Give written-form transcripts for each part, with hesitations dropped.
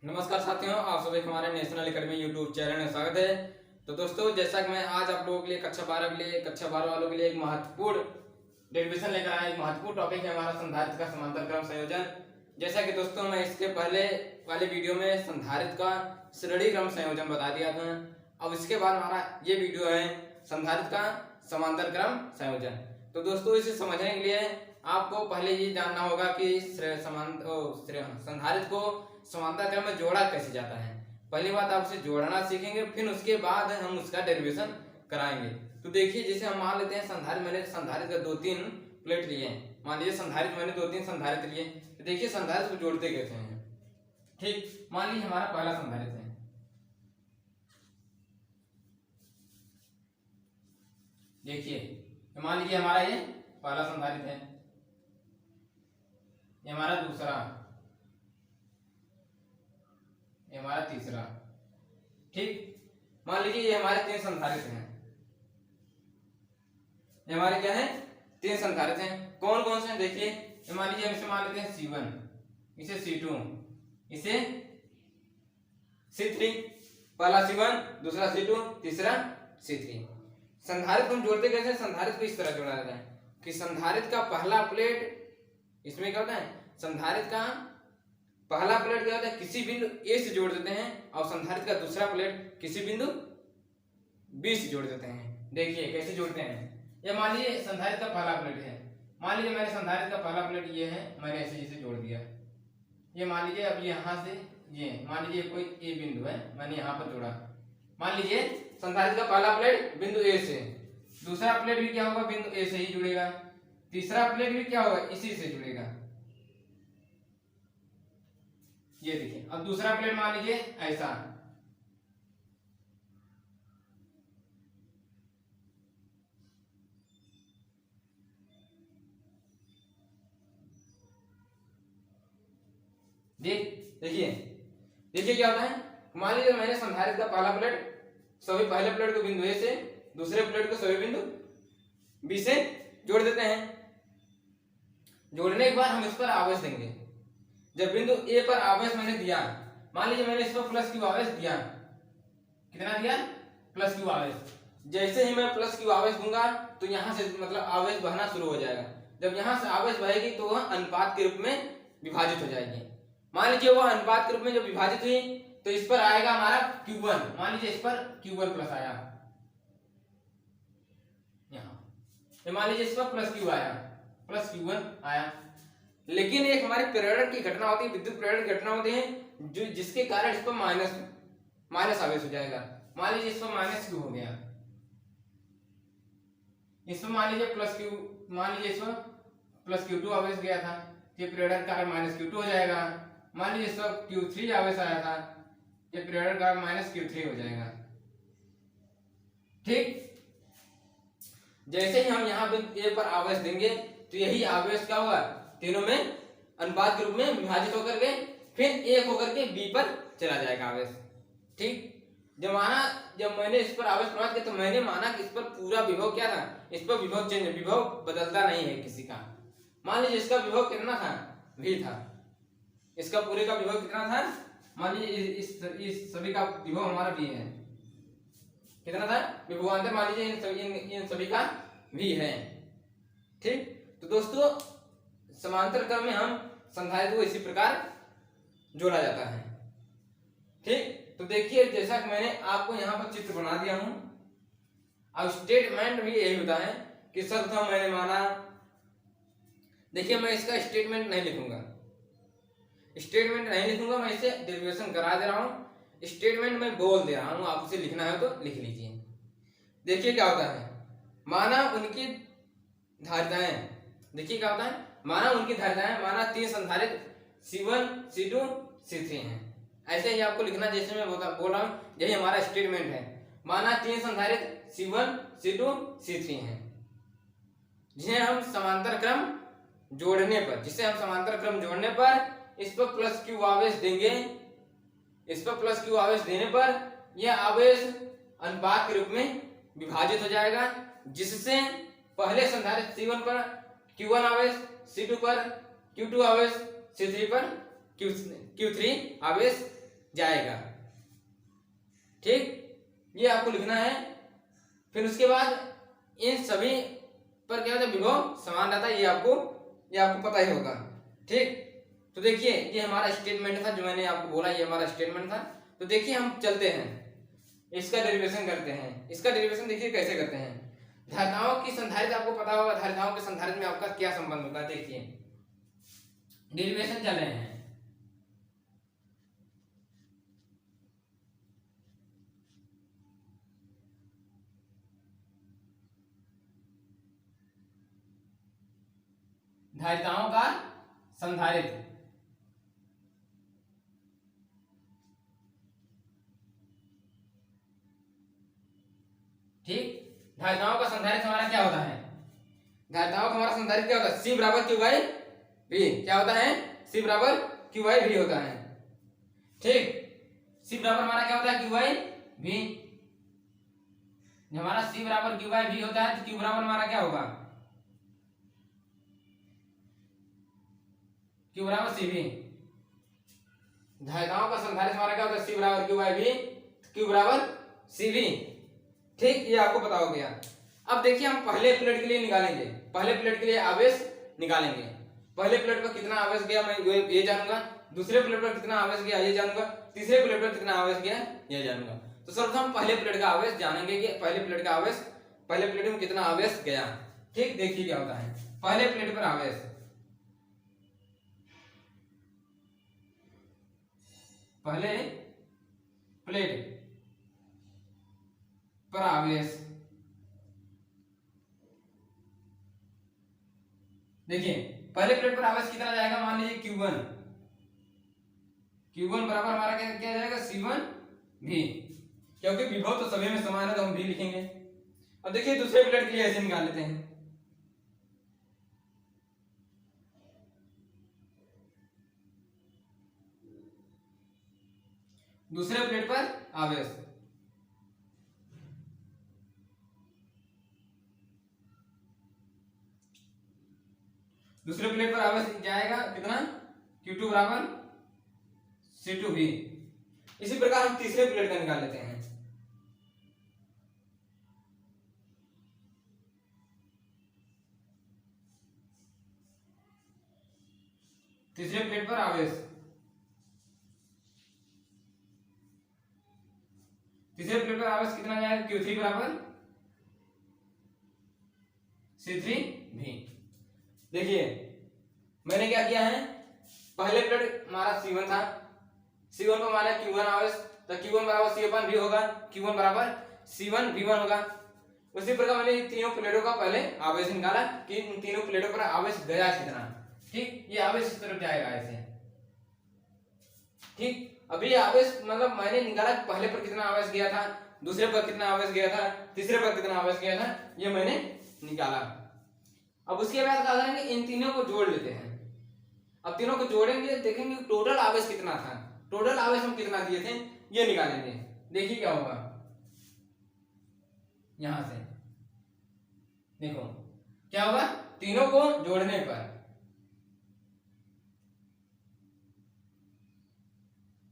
नमस्कार साथियों, आप सभी हमारे नेशनल एकेडमी यूट्यूब चैनल में स्वागत है। तो दोस्तों, जैसा कि मैं आज आप लोगों के लिए कक्षा 12 के लिए कक्षा 12 वालों के लिए एक महत्वपूर्ण डेरिवेशन लेकर आया। एक महत्वपूर्ण टॉपिक है हमारा संधारित्र का समांतर क्रम संयोजन। जैसा कि दोस्तों मैं इसके पहले वाले वीडियो में संधारित्र का श्रेणी क्रम संयोजन बता दिया था। अब इसके बाद हमारा ये वीडियो है संधारित्र का समांतर क्रम संयोजन। तो दोस्तों, इसे समझने के लिए आपको पहले ये जानना होगा कि संधारित्र को समांतर क्रम में जोड़ा कैसे जाता है। पहली बात आप उसे जोड़ना सीखेंगे, फिर उसके बाद हम उसका डेरिवेशन कराएंगे। तो देखिए, जैसे हम मान लेते हैं मैंने संधारित्र का 2-3 प्लेट लिए हैं। मान लीजिए संधारित्र मैंने 2-3 संधारित्र लिए। तो देखिए संधारित्र को जोड़ते कैसे हैं। ठीक, मान लीजिए हमारा पहला संधारित्र है। देखिए मान लीजिए हमारा ये पहला संधारित्र है, ये हमारा दूसरा, ये हमारा तीसरा। ठीक, मान लीजिए ये हमारे 3 संधारित्र हैं। ये हमारे क्या है? 3 संधारित्र हैं। कौन कौन से हैं? देखिए, ये मान लीजिए हम इसे मान लेते हैं C1, इसे C2, इसे C3। पहला C1, दूसरा C2, तीसरा C3। संधारित्र हम जोड़ते कैसे? संधारित्र को इस तरह जोड़ा जाता है कि संधारित्र का पहला प्लेट इसमें क्या होता है? संधारित्र का पहला प्लेट क्या होता है? किसी बिंदु A से जोड़ देते हैं, और संधारित्र का दूसरा प्लेट किसी बिंदु B से जोड़ देते हैं। देखिए कैसे जोड़ते हैं। ये मान लीजिए संधारित्र का पहला प्लेट है। मान लीजिए मैंने संधारित्र का पहला प्लेट ये है, मैंने ऐसे इसे जोड़ दिया। ये मान लीजिए अब यहाँ से ये मान लीजिए कोई A बिंदु है, मैंने यहाँ पर जोड़ा। मान लीजिए संधारित्र का पहला प्लेट बिंदु A से, दूसरा प्लेट भी क्या होगा? बिंदु A से ही जुड़ेगा, तीसरा प्लेट भी क्या होगा? इसी से जुड़ेगा। ये देखिए, अब दूसरा प्लेट मान लीजिए ऐसा, देखिए देखिए क्या होता है। मान लीजिए मैंने संधारित्र का पहला प्लेट सभी पहले प्लेट को बिंदु A से, दूसरे प्लेट को सभी बिंदु B से जोड़ देते हैं। जोड़ने के बाद हम इस पर आवेश देंगे। जब बिंदु A पर आवेश मैंने दिया, मान लीजिए मैंने इस पर प्लस Q आवेश दिया। कितना दिया? प्लस Q आवेश। जैसे ही मैं प्लस Q आवेश दूंगा तो यहां से मतलब आवेश बहना शुरू हो जाएगा। जब यहां से आवेश बहेगी तो वह अनुपात के रूप में विभाजित हो जाएगी। मान लीजिए वह अनुपात के रूप में जब विभाजित हुई तो इस पर आएगा हमारा Q1। मान लीजिए इस पर Q1 प्लस आया, यहाँ मान लीजिए इस पर प्लस Q आया, प्लस Q1 आया। लेकिन एक हमारे प्रेरण की घटना होती है, विद्युत प्रेरण की घटना होती है, जो जिसके कारण इस पर माइनस आवेश हो जाएगा। मान लीजिए इस पर माइनस Q हो गया, इस पर मान लीजिए प्लस Q, मान लीजिए इस पर प्लस Q2 आवेश गया था, ये प्रेरण का माइनस Q2 हो जाएगा। मान लीजिए इस पर Q3 आवेश आया था, ये प्रेरण का माइनस Q3 हो जाएगा। ठीक, जैसे ही हम यहाँ बिंदु A पर आवेश देंगे तो यही आवेश क्या होगा? तीनों में अनुपात के रूप में विभाजित होकर के फिर एक होकर के B पर चला जाएगा आवेश। ठीक, जब मैंने इस पर आवेश प्रवाहित किया तो मैंने माना कि इस पर पूरा विभव क्या था? इस पर विभव चेंज, विभव बदलता नहीं है किसी का। मान लीजिए इसका विभव कितना था? V था। इसका पूरे का विभव कितना था? मान लीजिए इस सभी का विभव हमारा V है। कितना था विभवांतर? मान लीजिए इन सभी का V है। ठीक, तो दोस्तों समांतर क्रम में हम संधारित्र को इसी प्रकार जोड़ा जाता है। ठीक, तो देखिए जैसा कि मैंने आपको यहाँ पर चित्र बना दिया हूं। अब स्टेटमेंट भी यही होता है कि सर्वप्रथम मैंने माना। देखिए मैं इसका स्टेटमेंट नहीं लिखूंगा, मैं इसे डेरिवेशन करा दे रहा हूं। स्टेटमेंट में बोल दे रहा हूं, आप उसे लिखना है तो लिख लीजिए। देखिए क्या होता है, माना उनकी धारिताएं। देखिए क्या होता है, माना उनकी धारिताएं, माना 3 संधारित्र C1, C2, C3 हैं। ऐसे ही आपको लिखना जैसे मैं बोल रहा हूं, यही हमारा स्टेटमेंट है। माना 3 संधारित्र C1, C2, C3 हैं, जिसे हम समांतर क्रम जोड़ने पर इस पर प्लस Q आवेश देंगे। इस पर प्लस Q आवेश देने पर यह आवेश अनुपात के रूप में विभाजित हो जाएगा, जिससे पहले संधारित्र C1 पर Q1 आवेश, C2 पर Q2 आवेश, C3 पर Q3 आवेश जाएगा। ठीक, ये आपको लिखना है। फिर उसके बाद इन सभी पर क्या होता है, विभव समान रहता है, ये आपको पता ही होगा। ठीक, तो देखिए ये हमारा स्टेटमेंट था जो मैंने आपको बोला, ये हमारा स्टेटमेंट था। तो देखिए हम चलते हैं, इसका डेरिवेशन करते हैं। इसका डेरिवेशन देखिए कैसे करते हैं। धारिताओं की संधारित्र आपको पता होगा, धारिताओं के संधारित्र में आपका क्या संबंध होता है। देखिए डेरिवेशन चल रहे हैं। धारिताओं का संधारित्र, ठीक, धारिताओं का संधारित्र हमारा क्या होता है, धारिताओं का हमारा संधारित्र क्या होता है, C बराबर क्यू बाई वी। क्या होता है, C बराबर क्यू बाई वी होता है। ठीक, C बराबर हमारा क्या होता है, क्यू बाई वी। हमारा C बराबर क्यू बाई वी होता है तो Q बराबर हमारा क्या होगा, Q बराबर सी वी। धारिताओं का संधारित्र हमारा क्या होता है, C बराबर क्यू बाई वी, Q बराबर सी वी। ठीक, ये आपको पता हो गया। अब देखिए हम पहले प्लेट के लिए निकालेंगे, पहले प्लेट के लिए आवेश निकालेंगे। पहले प्लेट पर कितना आवेश गया मैं ये जानूंगा, दूसरे प्लेट पर कितना आवेश गया ये जानूंगा, तीसरे प्लेट पर कितना आवेश गया ये जानूंगा। तो सर्वप्रथम पहले प्लेट का आवेश जानेंगे कि पहले प्लेट का आवेश, पहले प्लेट में कितना आवेश गया। ठीक, देखिए क्या होता है। पहले प्लेट पर आवेश, पहले प्लेट पर आवेश, देखिए पहले प्लेट पर आवेश कितना जाएगा, मान लीजिए Q1, Q1 बराबर हमारा क्या जाएगा, C1 V, क्योंकि विभव तो सभी में समान है तो हम V लिखेंगे। अब देखिए दूसरे प्लेट के लिए ऐसे निकाल लेते हैं। दूसरे प्लेट पर आवेश, दूसरे प्लेट पर आवेश जाएगा कितना, Q2 बराबर C2V। इसी प्रकार हम तीसरे प्लेट का निकाल लेते हैं। तीसरे प्लेट पर आवेश, तीसरे प्लेट पर आवेश कितना जाएगा, Q3 बराबर C3V। देखिए मैंने क्या किया है, पहले प्लेट हमारा C1 था, C1 को हमारा Q1 आवेश, तो Q1 बराबर C1V होगा, Q1 बराबर C1V1 होगा। उसी प्रकार मैंने तीनों प्लेटों का पहले आवेश निकाला कि इन तीनों प्लेटों पर आवेश गया कितना। ठीक, ये आवेश इस तरफ जाएगा ऐसे। ठीक, अभी आवेश मतलब मैंने निकाला पहले पर कितना आवेश गया था, दूसरे पर कितना आवेश गया था, तीसरे पर कितना आवेश गया था, ये मैंने निकाला। अब उसके बाद क्या करेंगे, इन तीनों को जोड़ लेते हैं। अब तीनों को जोड़ेंगे, देखेंगे टोटल आवेश कितना था, टोटल आवेश हम कितना दिए थे ये निकालेंगे। देखिए क्या होगा, यहां से देखो क्या होगा, तीनों को जोड़ने पर,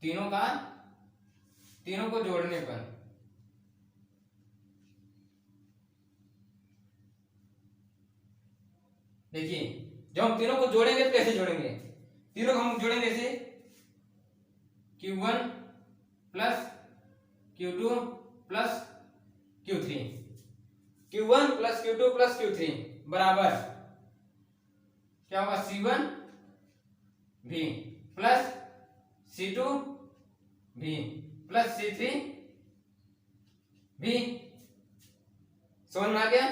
तीनों को जोड़ने पर देखिए जब हम तीनों को जोड़ेंगे तो कैसे जोड़ेंगे, तीनों को हम जोड़ेंगे ऐसे, Q1 plus Q2 plus Q3, Q1 plus Q2 plus Q3 बराबर क्या होगा, C1V plus C2V plus C3V। समझ में आ गया,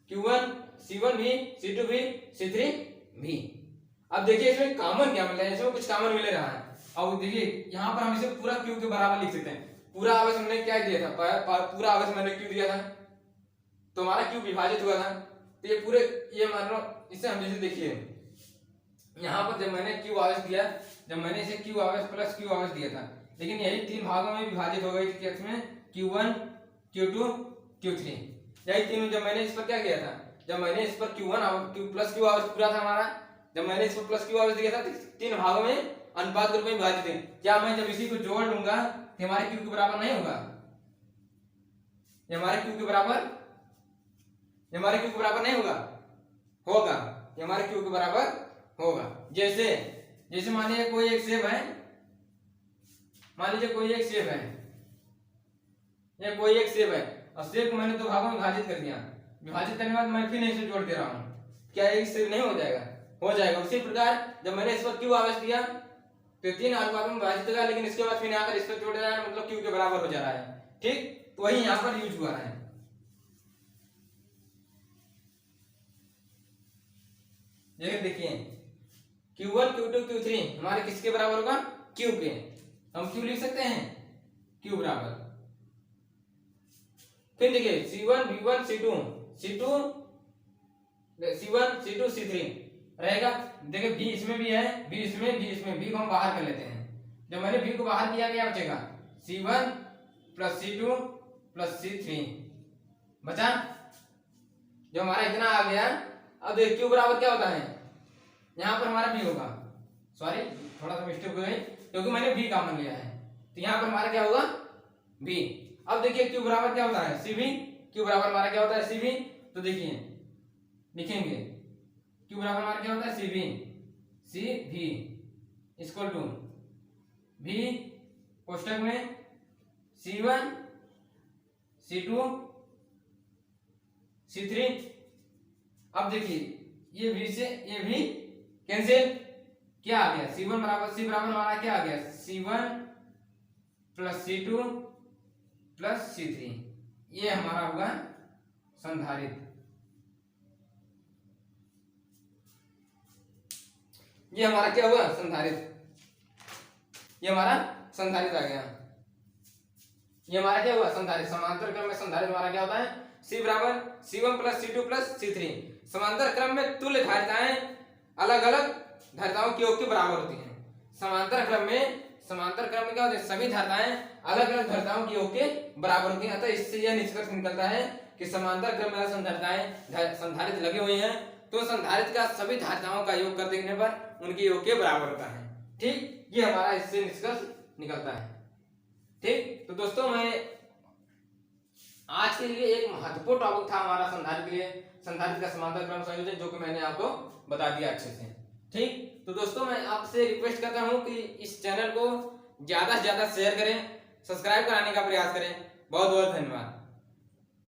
Q1 C1V C2V C3V। अब देखिए इसमें कॉमन क्या मिल रहा है, इसमें कुछ कॉमन मिल रहा है। अब देखिए यहाँ पर हम इसे पूरा Q के बराबर लिख सकते हैं। पूरा आवेश हमने क्या दिया था, पूरा आवेश मैंने Q दिया था तो हमारा Q विभाजित हुआ था, तो ये पूरे ये मान लो इसे हम जैसे देखिए यहाँ पर जब मैंने Q आवेश दिया, जब मैंने इसे Q आवेश प्लस Q आवेश दिया था, लेकिन यही तीन भागों में विभाजित हो गई थी इसमें Q1 Q2 Q3, यही तीनों। जब मैंने इस पर क्या किया था, जब मैंने इस पर Q1 Q प्लस Q आवेश पूरा था हमारा, जब मैंने इस पर प्लस Q आवेश दिया था तो तीन भागों में अनुपात के रूप में विभाजित है। क्या मैं जब इसी को जोड़ लूंगा तो हमारे क्यू के बराबर नहीं होगा? ये हमारे क्यू के बराबर नहीं होगा? होगा, ये हमारे क्यू के बराबर होगा। जैसे मान लीजिए कोई एक सेब है, ये कोई एक सेब है और सेब को मैंने दो भागों में विभाजित कर दिया। विभाजित करने के बाद मैं फिर इसे जोड़ दे रहा हूं, क्या एक सेब नहीं हो जाएगा? हो जाएगा। उसी प्रकार जब मैंने इस पर क्यू आवेश दिया तो 3 अनुपात में विभाजित होगा, लेकिन इसके बाद फिर यहाँ पर इस पर जोड़ दे रहा है, मतलब क्यू के बराबर हो जा रहा है। ठीक, तो वही यहाँ पर यूज हुआ है। देखिए Q1 Q2 Q3 हमारे किसके बराबर होगा? Q के। हम Q लिख सकते हैं, Q बराबर। फिर देखिए C1 B1 C2 C3 रहेगा। देखिए B इसमें भी है, B इसमें, B को हम बाहर कर लेते हैं। जब मैंने B को बाहर किया, क्या बचेगा? C1 plus C2 plus C3 बचा। जो हमारा इतना आ गया, अब देखिए Q बराबर क्या होता है? यहाँ पर हमारा B होगा, सॉरी थोड़ा सा मिस्टेक हो गई, क्योंकि मैंने B कॉमन लिया है, तो यहाँ पर हमारा क्या होगा? B। अब देखिए Q बराबर क्या होता है? CV। Q बराबर हमारा क्या होता है? CV। तो देखिए लिखेंगे Q बराबर हमारा क्या होता है? CV इक्वल टू V कोष्टक में C1 C2 C3। अब देखिए ये V से ये V कैंसिल, क्या आ गया? C बराबर हमारा क्या आ गया? C1 plus C2 plus C3। ये हमारा होगा संधारित्र। ये हमारा क्या हुआ? संधारित्र। ये हमारा संधारित्र आ गया। ये हमारा क्या हुआ? संधारित्र। समांतर क्रम में संधारित्र हमारा क्या होता है? C बराबर C1 plus C2 plus C3। समांतर क्रम में तुल्य धारिताएं अलग अलग धारिताओं के योग के बराबर होती हैं। समांतर क्रम में क्या होता है? सभी धारिताएं अलग अलग धारिताओं के योग के बराबर होती हैं। अतः इससे यह निष्कर्ष निकलता है कि समांतर क्रम में संधारिताएं संधारित्र लगे हुए हैं तो संधारित्र का सभी धारिताओं का योग कर देने पर उनके योग के बराबर होता है। ठीक, ये हमारा इससे निष्कर्ष निकलता है। ठीक, तो दोस्तों मैं आज के लिए एक महत्वपूर्ण टॉपिक था हमारा संधारित्र के लिए, संधारित्र का समांतर क्रम संयोजन, जो कि मैंने आपको बता दिया अच्छे से। ठीक, तो दोस्तों मैं आपसे रिक्वेस्ट करता हूं कि इस चैनल को ज्यादा से ज्यादा शेयर करें, सब्सक्राइब कराने का प्रयास करें। बहुत बहुत धन्यवाद।